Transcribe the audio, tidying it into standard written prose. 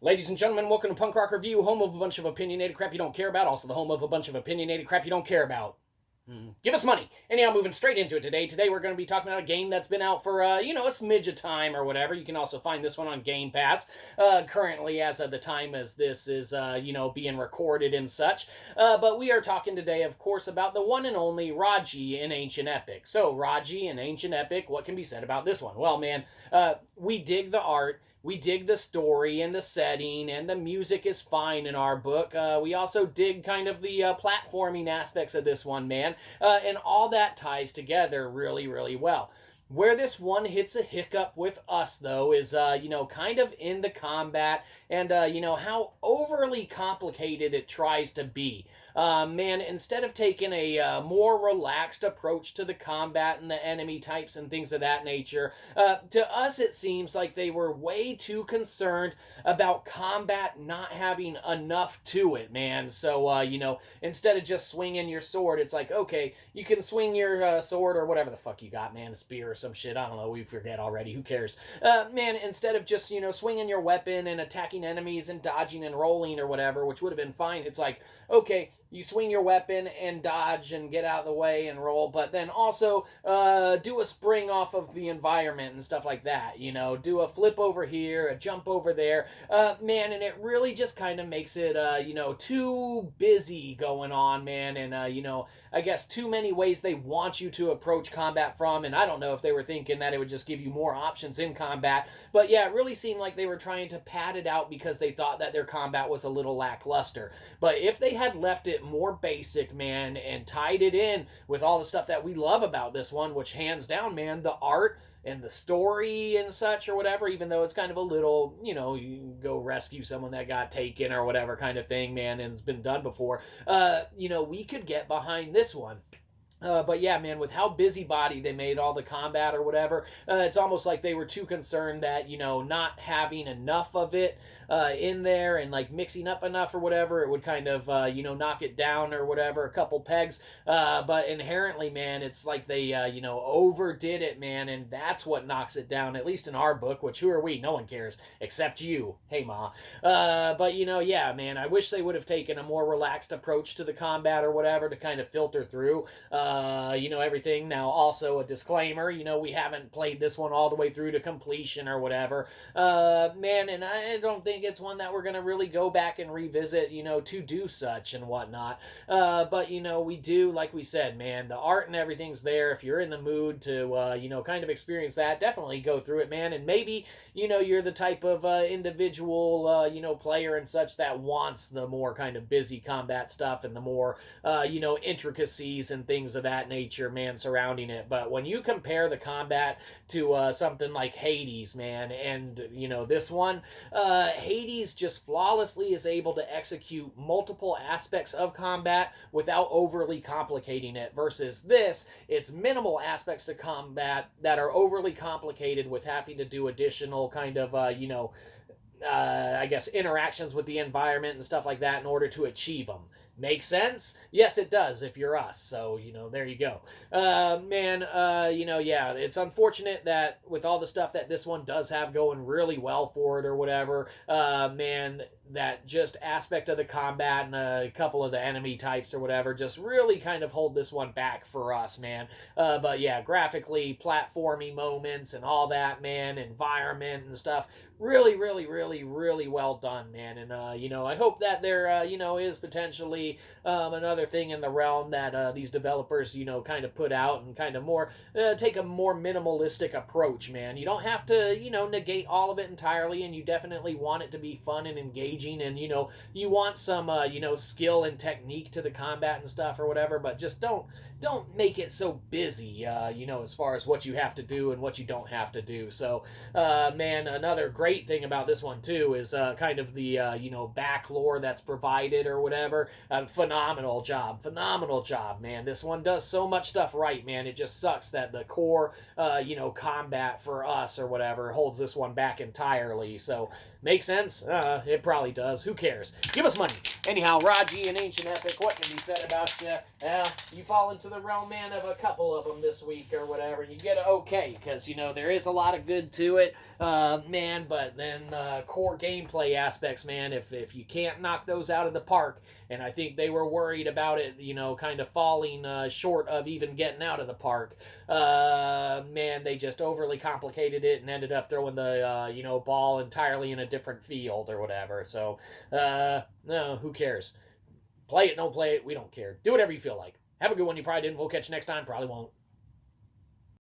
Ladies and gentlemen, welcome to Punk Rock Review, home of a bunch of opinionated crap you don't care about, also the home of a bunch of opinionated crap you don't care about. Give us money. Anyhow, moving straight into it today. Today we're going to be talking about a game that's been out for, a smidge of time or whatever. You can also find this one on Game Pass, currently as of the time as this is, being recorded and such. But we are talking today, of course, about the one and only Raji in Ancient Epic. So, Raji in Ancient Epic, what can be said about this one? Well, man, we dig the art. We dig the story and the setting, and the music is fine in our book. We also dig kind of the platforming aspects of this one, man. And all that ties together really, really well. Where this one hits a hiccup with us, though, is, kind of in the combat and, how overly complicated it tries to be. Man, instead of taking a more relaxed approach to the combat and the enemy types and things of that nature, to us it seems like they were way too concerned about combat not having enough to it, man. So, instead of just swinging your sword, it's like, okay, you can swing your sword or whatever the fuck you got, man, a spear or some shit, I don't know, we forget already, who cares? Man, instead of just, swinging your weapon and attacking enemies and dodging and rolling or whatever, which would have been fine, it's like, okay, you swing your weapon and dodge and get out of the way and roll, but then also do a spring off of the environment and stuff like that, do a flip over here, a jump over there, man, and it really just kind of makes it, too busy going on, man, and, I guess too many ways they want you to approach combat from, and I don't know if they were thinking that it would just give you more options in combat, but yeah, it really seemed like they were trying to pad it out because they thought that their combat was a little lackluster. But if they had left it more basic, man, and tied it in with all the stuff that we love about this one, which hands down, man, the art and the story and such or whatever, even though it's kind of a little, you go rescue someone that got taken or whatever kind of thing, man, and it's been done before, we could get behind this one. But yeah, man, with how busybody they made all the combat or whatever, it's almost like they were too concerned that, not having enough of it in there and like mixing up enough or whatever, it would kind of, knock it down or whatever, a couple pegs. But inherently, man, it's like they, overdid it, man, and that's what knocks it down, at least in our book, which who are we? No one cares except you. Hey, Ma. But, yeah, man, I wish they would have taken a more relaxed approach to the combat or whatever to kind of filter through. Everything. Now, also a disclaimer, we haven't played this one all the way through to completion or whatever. Man, and I don't think it's one that we're going to really go back and revisit, to do such and whatnot. But, we do, like we said, man, the art and everything's there. If you're in the mood to, kind of experience that, definitely go through it, man. And maybe, you're the type of individual, player and such that wants the more kind of busy combat stuff and the more, intricacies and things of that nature, man, surrounding it. But when you compare the combat to something like Hades, man, and, this one, Hades just flawlessly is able to execute multiple aspects of combat without overly complicating it, versus this, it's minimal aspects to combat that are overly complicated with having to do additional kind of, I guess, interactions with the environment and stuff like that in order to achieve them. Make sense? Yes, it does if you're us. So, there you go. Yeah, it's unfortunate that with all the stuff that this one does have going really well for it or whatever, man, that just aspect of the combat and a couple of the enemy types or whatever just really kind of hold this one back for us, man. But yeah, graphically, platformy moments and all that, man, environment and stuff, really, really, really, really well done, man. And, I hope that there, is potentially another thing in the realm that these developers, kind of put out and kind of more, take a more minimalistic approach, man. You don't have to, negate all of it entirely, and you definitely want it to be fun and engaging, and, you want some, skill and technique to the combat and stuff or whatever, but just don't make it so busy, as far as what you have to do and what you don't have to do. So, man, another great thing about this one, too, is kind of the, back lore that's provided or whatever. Phenomenal job, man. This one does so much stuff right, man. It just sucks that the core, combat for us or whatever holds this one back entirely. So, makes sense? It probably does. Who cares? Give us money. Anyhow, Raji and Ancient Epic, what can be said about you? You fall into the realm, man, of a couple of them this week or whatever. You get an okay, because, there is a lot of good to it, man, but then core gameplay aspects, man, if you can't knock those out of the park, and I think they were worried about it, kind of falling short of even getting out of the park, man, they just overly complicated it and ended up throwing the, ball entirely in a different field or whatever. So, no, who cares? Play it, don't play it, we don't care. Do whatever you feel like. Have a good one, you probably didn't. We'll catch you next time. Probably won't.